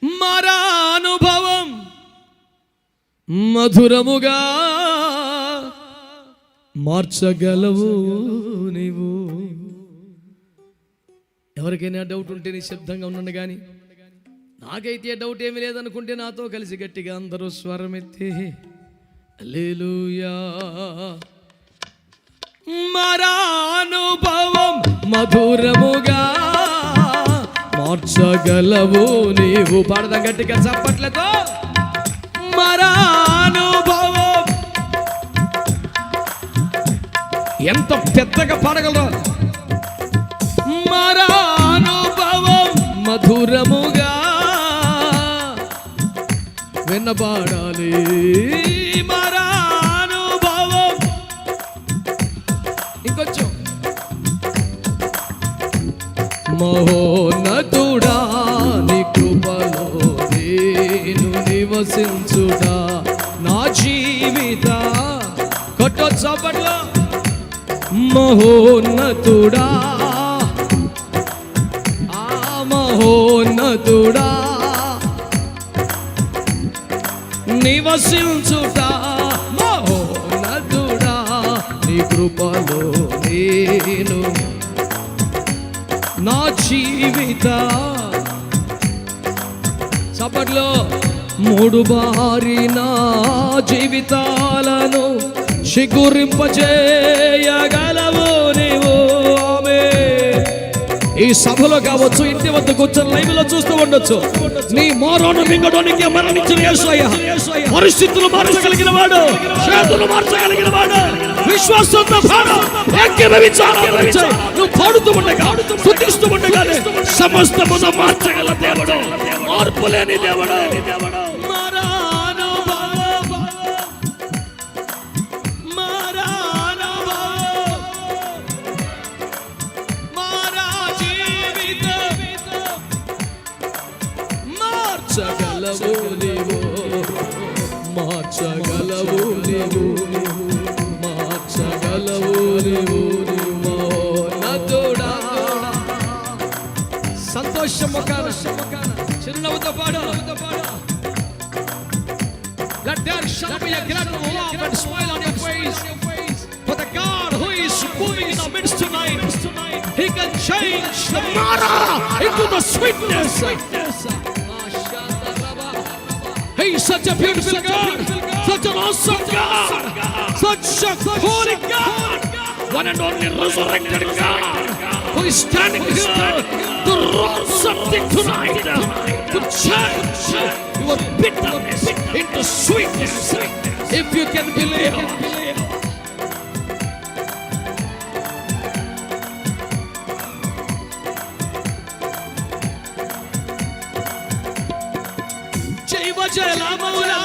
మారా అనుభవం మధురముగా మార్చగలవు నీవు. ఎవరికైనా డౌట్ ఉంటే నిశ్శబ్దంగా ఉండండి. కానీ నాకైతే డౌట్ ఏమీ లేదనుకుంటే నాతో కలిసి గట్టిగా అందరూ స్వరం ఎత్తి హల్లెలూయా. మారా అనుభవం మధురముగా మార్చగలవు నీవు. పాడదాం గట్టిగా చప్పట్లతో. మారా అనుభవం. ఎంత పెద్దగా పాడగలరు. మారా అనుభవం మధురముగా వినబడాలి. మారా అనుభవం. ఇంకొంచెం. మహోన్నతుడా నీ కృపలో నేను నివసించుడా నా జీవిత. కొట్ట చప్పట్లో. మహోన్నతుడా మహోన్నతుడా నివసించుట. మహోన్నతుడా నీ కృపలో నేను నా జీవిత. చప్పట్లో. మూడు బారి నా జీవితాలను చిగురింపజేయగలవు నీవు. ఈ సభలో కావచ్చు, ఇంటి వద్ద కూర్చొని లైవ్ లో చూస్తూ ఉండొచ్చు. నీ మోరోను మింగడానికి మరణించిన యేసయ్య పరిస్థితులు మార్చగలిగిన వాడు, చేతులు మార్చగలిగిన వాడు. విశ్వాసంతో పాడు. నువ్వు పాడుతూ ఉండగా, స్తుతిస్తూ ఉండగా సమస్తమును మార్చగల దేవుడు, మార్పులేని దేవుడు. మార్చగలవు నీవు, మార్చగలవు నీవు, మార్చగలవు నీవు. మహోన్నతుడా. సంతోషం ముఖాన చిరునవ్వుతో పాడు. Let there shall be a great laugh and smile on your face. For the God who is moving in our midst tonight, He can change the Mara into the sweetness. He is such a beautiful God, such an awesome God, such a holy God, one and only resurrected God, who is standing here to roll something tonight, to change your bitterness into sweetness. If you can believe. జలములా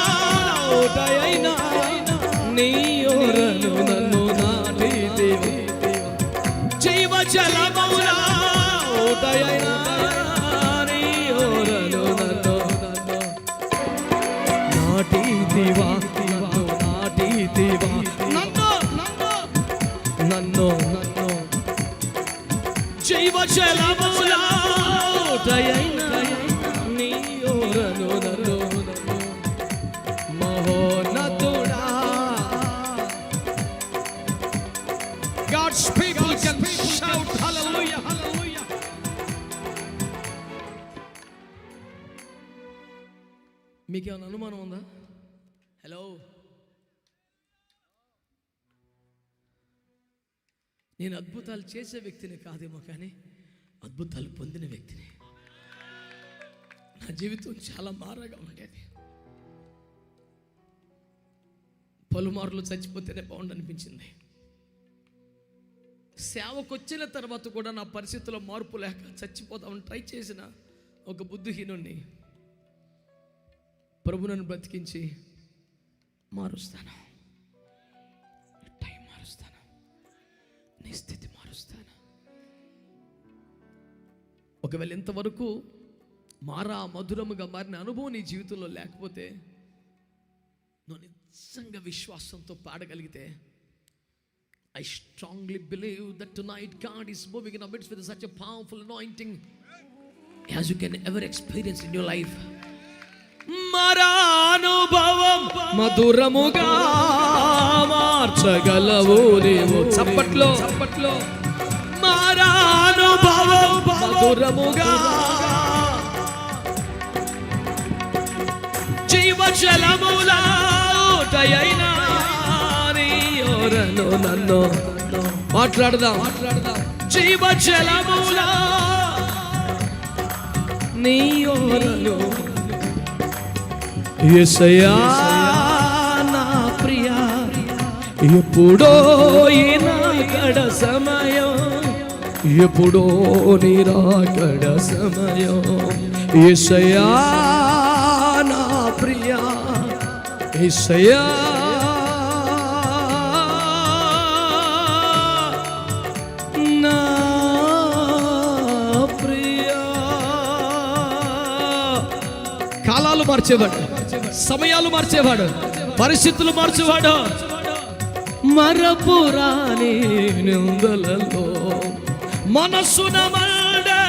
ఓటైనా నీ ఓరను నన్ను నాటితివి. జీవ జలములా ఓటైనా నీ ఓరను నన్ను నాటితివా, నాటితివా. నన్ను నన్ను నన్ను జీవ జలములా ఓటైనా నీ ఓరను నన్ను. God's people can shout hallelujah, hallelujah. మీకు ఏమైనా అనుమానం ఉందా? హలో, నేను అద్భుతాలు చేసే వ్యక్తిని కాదేమో, కానీ అద్భుతాలు పొందిన వ్యక్తిని. నా జీవితం చాలా మారగా ఉండేది. పలుమార్లు చచ్చిపోతేనే బాగుండు అనిపించింది. సేవకు వచ్చిన తర్వాత కూడా నా పరిస్థితుల్లో మార్పు లేక చచ్చిపోదామని ట్రై చేసిన ఒక బుద్ధిహీనుణ్ణి ప్రభు నన్ను బ్రతికించి మారుస్తాను, టైం మారుస్తాను, నీ స్థితి మారుస్తాను. ఒకవేళ ఇంతవరకు మారా మధురముగా మారిన అనుభవం నీ జీవితంలో లేకపోతే, నువ్వు నిజంగా విశ్వాసంతో పాడగలిగితే, I strongly believe that tonight God is moving in our midst with such a powerful anointing. as you can ever experience in your life. మరానుభవం మధురముగా మార్చగలవు నీవు. చప్పట్లో మరానుభవం మధురముగా జీవజలముల ఊటయైనా నీ ఓరలో నన్ను మాట్లాడదాం. జీవజలముల నీ ఓరలో యేసయ్యా నా ప్రియా, ఎప్పుడో ఈ రాకడ సమయం, ఎప్పుడో నీ రాకడ సమయం. యేసయ్యా నా ప్రియా, యేసయ్యా నా ప్రియా. కాలాలు మార్చేవాడు, సమయాలు మార్చేవాడు, పరిస్థితులు మార్చేవాడు. మరపురాని నిందలలో మనసున మండే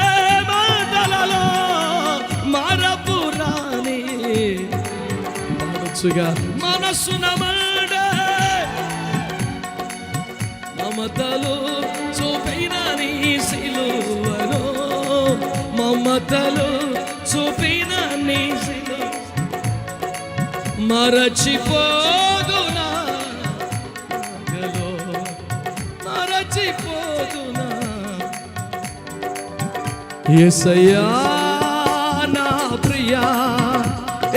మంటలలో, మరపురాని మనసుగా మనసున మండే మమతలు చూపిన నీ సిలువను, మమతలు చూపిన నీ సిలువ మరచిపోదునా, మరచిపోదునా. యేసయ్యా నా ప్రియా,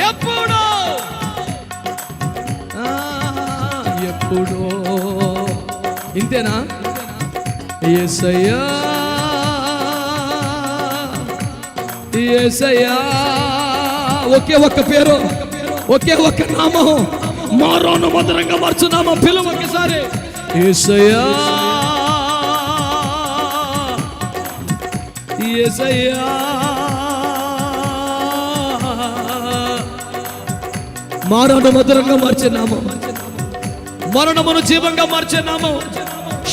ఎప్పుడో ఎప్పుడో. ఇంతేనా? యేసయ్యా యేసయ్యా. ఒకే ఒక్క పేరు, ఒకే ఒక్క నామం, మారోను మధురంగా మార్చునామం. పిలువు ఒకసారి. యేసయ్యా యేసయ్యా. మారోను మధురంగా మార్చే నామం, మరణమును జీవంగా మార్చే నామం,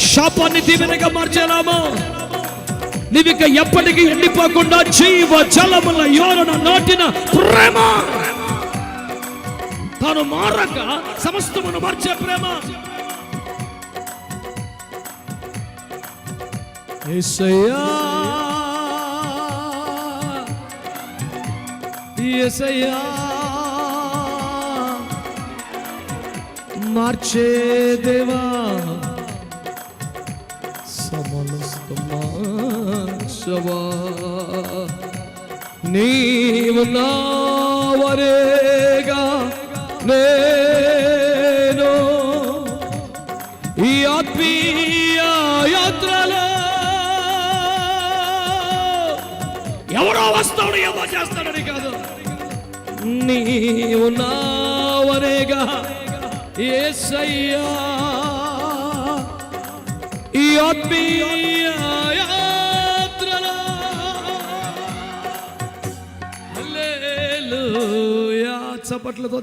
శాపాన్ని దీవెనగా మార్చే నామం. నీవిక ఎప్పటికీ ఎండిపోకుండా జీవ జలముల యోరన నాటిన ప్రేమ, తాను మారక సమస్తమును మార్చే ప్రేమ. యేసయ్యా యేసయ్యా మార్చే దేవా, సమస్తమాశవా నీవు నావరేగా నేను ఈ ఆత్మీయ యాత్రలో. ఎవరో వస్తాడు ఏమో చేస్తాడని కాదు, నీవు నావరేగా యేసయ్యా ఈ ఆత్మీయ యాత్రలో. హల్లెలూయా. చప్పట్లతో